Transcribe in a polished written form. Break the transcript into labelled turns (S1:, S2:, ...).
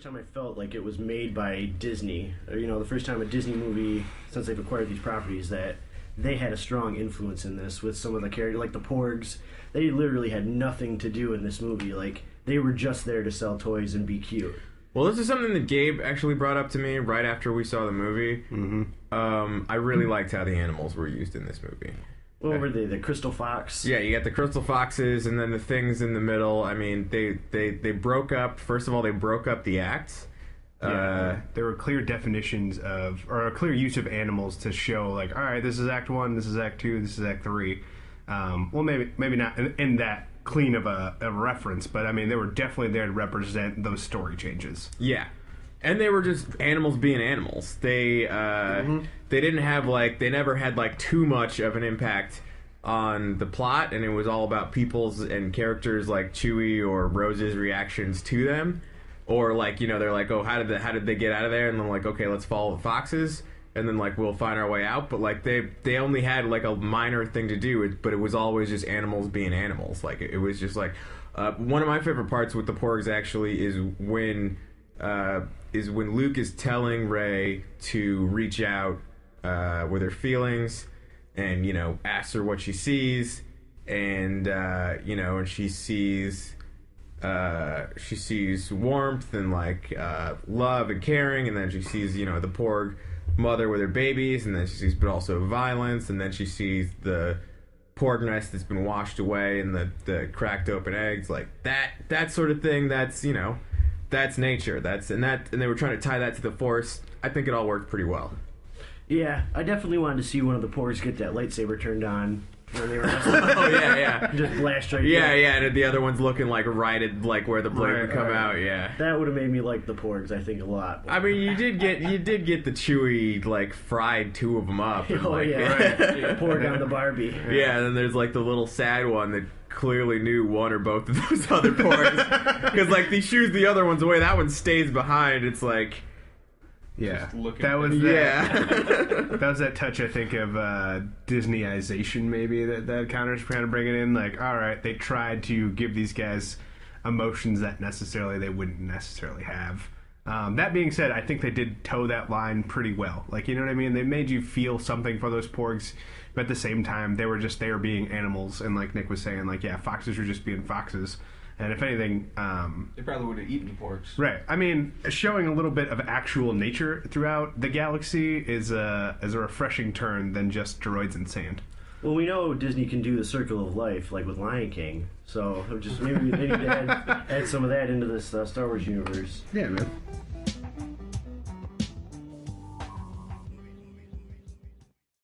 S1: first time I felt like it was made by Disney. The first time a Disney movie, since they've acquired these properties, that they had a strong influence in this with some of the characters, like the Porgs. They literally had nothing to do in this movie. Like, they were just there to sell toys and be cute.
S2: Well, this is something that Gabe actually brought up to me right after we saw the movie. Mm-hmm. I really liked how the animals were used in this movie.
S1: What were they? The crystal fox?
S2: Yeah, you got the crystal foxes, and then the things in the middle. I mean, they broke up. First of all, they broke up the acts.
S3: There were clear definitions or a clear use of animals to show, like, all right, this is Act 1, this is Act 2, this is Act 3. Well, maybe not in that clean of a reference, but I mean, they were definitely there to represent those story changes.
S2: Yeah. And they were just animals being animals. They didn't have, they never had, too much of an impact on the plot, and it was all about people's and characters like Chewie or Rose's reactions to them. Or, they're like, oh, how did they get out of there? And then, okay, let's follow the foxes, and then, we'll find our way out. But, they only had, a minor thing to do, but it was always just animals being animals. It was just, one of my favorite parts with the Porgs, actually, is when Luke is telling Rey to reach out with her feelings and, ask her what she sees. And, and she sees warmth and love and caring, and then she sees the Porg mother with her babies, and then she sees but also violence, and then she sees the Porg nest that's been washed away and the cracked open eggs, that sort of thing. That's that's nature. And they were trying to tie that to the Force. I think it all worked pretty well.
S1: Yeah, I definitely wanted to see one of the Porgs get that lightsaber turned on when they were wrestling.
S2: Oh yeah.
S1: Just blast right
S2: Yeah,
S1: there.
S2: yeah, and the other one's looking right at where the blade would come out. Yeah,
S1: that would have made me like the Porgs, I think, a lot.
S2: I mean, you did get the Chewie fried two of them up. And,
S1: Porg on the Barbie.
S2: Yeah, and then there's the little sad one that clearly knew one or both of those other Porgs because he shoos the other ones away. That one stays behind. It's
S3: yeah, that was that was that touch, I think, of Disneyization, maybe that Connor's trying to bring it in. All right, they tried to give these guys emotions that they wouldn't necessarily have. That being said, I think they did toe that line pretty well. You know what I mean? They made you feel something for those Porgs, but at the same time, they were just there being animals. And like Nick was saying, foxes were just being foxes. And if anything,
S4: they probably would have eaten the Porgs.
S3: Right. I mean, showing a little bit of actual nature throughout the galaxy is a refreshing turn than just droids and sand.
S1: Well, we know Disney can do the circle of life, with Lion King. So just maybe they need to add some of that into this Star Wars universe.
S3: Yeah, man.